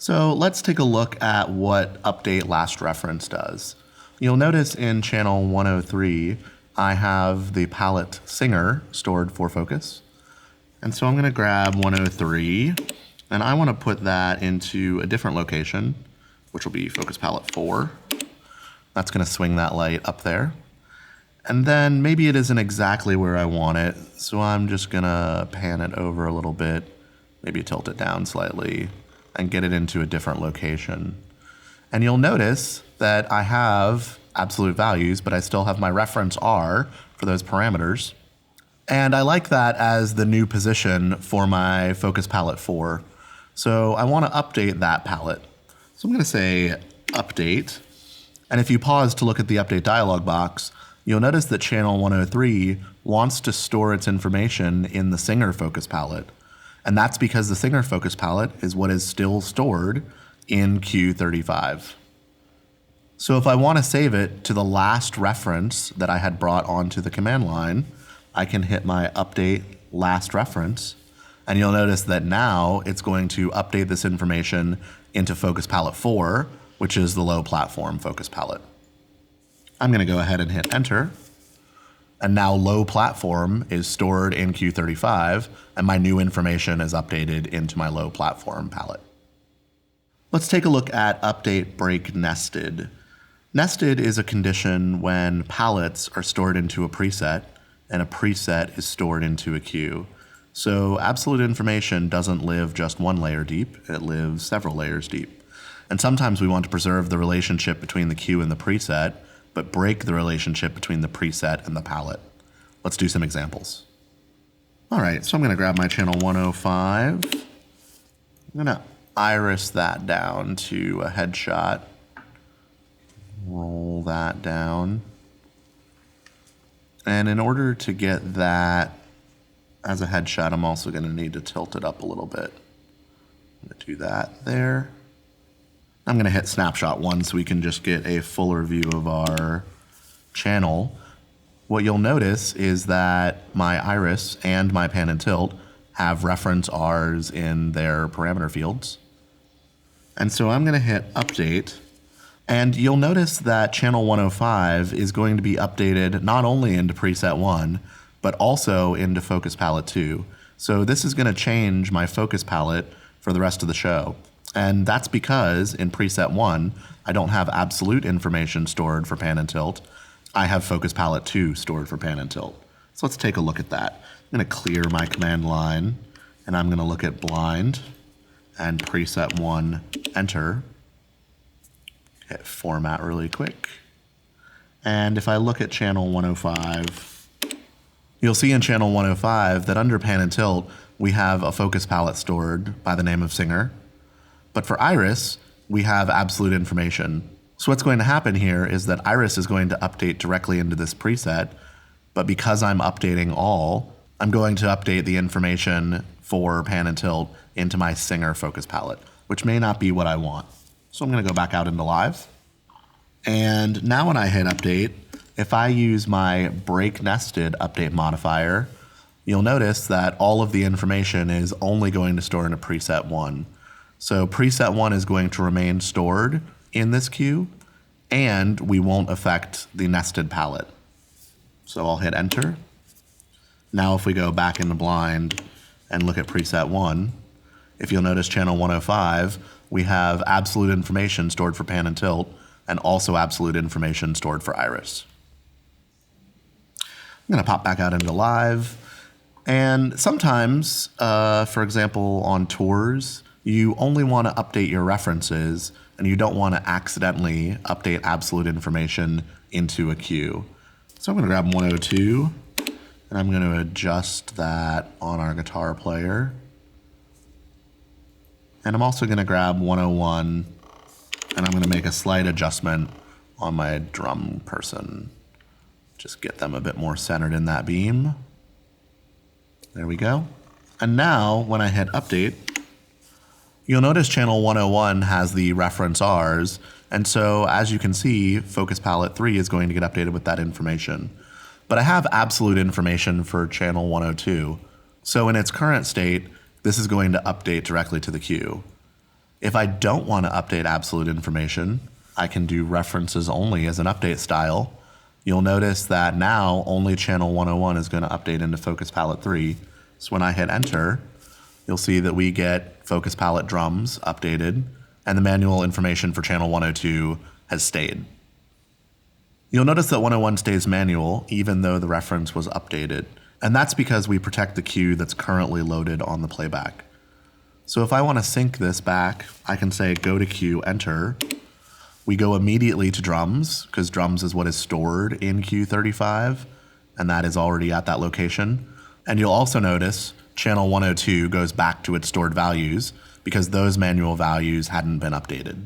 So let's take a look at what update last reference does. You'll notice in channel 103, I have the palette singer stored for focus. And so I'm going to grab 103, and I want to put that into a different location, which will be focus palette 4. That's going to swing that light up there. And then maybe it isn't exactly where I want it, so I'm just going to pan it over a little bit, maybe tilt it down slightly, and get it into a different location. And you'll notice that I have absolute values, but I still have my reference R for those parameters. And I like that as the new position for my focus palette 4. So I want to update that palette. So I'm going to say update. And if you pause to look at the update dialog box, you'll notice that channel 103 wants to store its information in the singer focus palette. And that's because the singer focus palette is what is still stored in Q35. So if I want to save it to the last reference that I had brought onto the command line, I can hit my update last reference, and you'll notice that now it's going to update this information into focus palette 4, which is the low platform focus palette. I'm going to go ahead and hit enter. And now low platform is stored in Q35, and my new information is updated into my low platform palette. Let's take a look at update break nested. Nested is a condition when palettes are stored into a preset, and a preset is stored into a queue. So absolute information doesn't live just one layer deep, it lives several layers deep. And sometimes we want to preserve the relationship between the queue and the preset, but break the relationship between the preset and the palette. Let's do some examples. All right, so I'm going to grab my channel 105. I'm going to iris that down to a headshot. Roll that down. And in order to get that as a headshot, I'm also going to need to tilt it up a little bit. I'm going to do that there. I'm going to hit snapshot 1 so we can just get a fuller view of our channel. What you'll notice is that my iris and my pan and tilt have reference R's in their parameter fields. And so I'm going to hit update, and you'll notice that channel 105 is going to be updated not only into preset 1, but also into focus palette 2. So this is going to change my focus palette for the rest of the show. And that's because in preset 1, I don't have absolute information stored for pan and tilt. I have focus palette 2 stored for pan and tilt. So let's take a look at that. I'm going to clear my command line, and I'm going to look at blind and preset 1, enter. Hit format really quick. And if I look at channel 105, you'll see in channel 105 that under pan and tilt, we have a focus palette stored by the name of singer. But for iris, we have absolute information. So what's going to happen here is that iris is going to update directly into this preset, but because I'm updating all, I'm going to update the information for pan and tilt into my singer focus palette, which may not be what I want. So I'm going to go back out into live. And now when I hit update, if I use my break nested update modifier, you'll notice that all of the information is only going to store in a preset 1. So preset 1 is going to remain stored in this queue, and we won't affect the nested palette. So I'll hit enter. Now if we go back into blind and look at preset 1, if you'll notice channel 105, we have absolute information stored for pan and tilt, and also absolute information stored for iris. I'm going to pop back out into live. And sometimes, for example, on tours, you only want to update your references, and you don't want to accidentally update absolute information into a queue. So I'm going to grab 102, and I'm going to adjust that on our guitar player. And I'm also going to grab 101, and I'm going to make a slight adjustment on my drum person. Just get them a bit more centered in that beam. There we go. And now when I hit update, you'll notice channel 101 has the reference R's, and so as you can see, focus palette 3 is going to get updated with that information. But I have absolute information for channel 102, so in its current state, this is going to update directly to the queue. If I don't want to update absolute information, I can do references only as an update style. You'll notice that now only channel 101 is going to update into focus palette 3. So when I hit enter, you'll see that we get focus palette drums updated, and the manual information for channel 102 has stayed. You'll notice that 101 stays manual even though the reference was updated, and that's because we protect the cue that's currently loaded on the playback. So if I want to sync this back, I can say go to cue, enter. We go immediately to drums, because drums is what is stored in Q35, and that is already at that location. And you'll also notice channel 102 goes back to its stored values because those manual values hadn't been updated.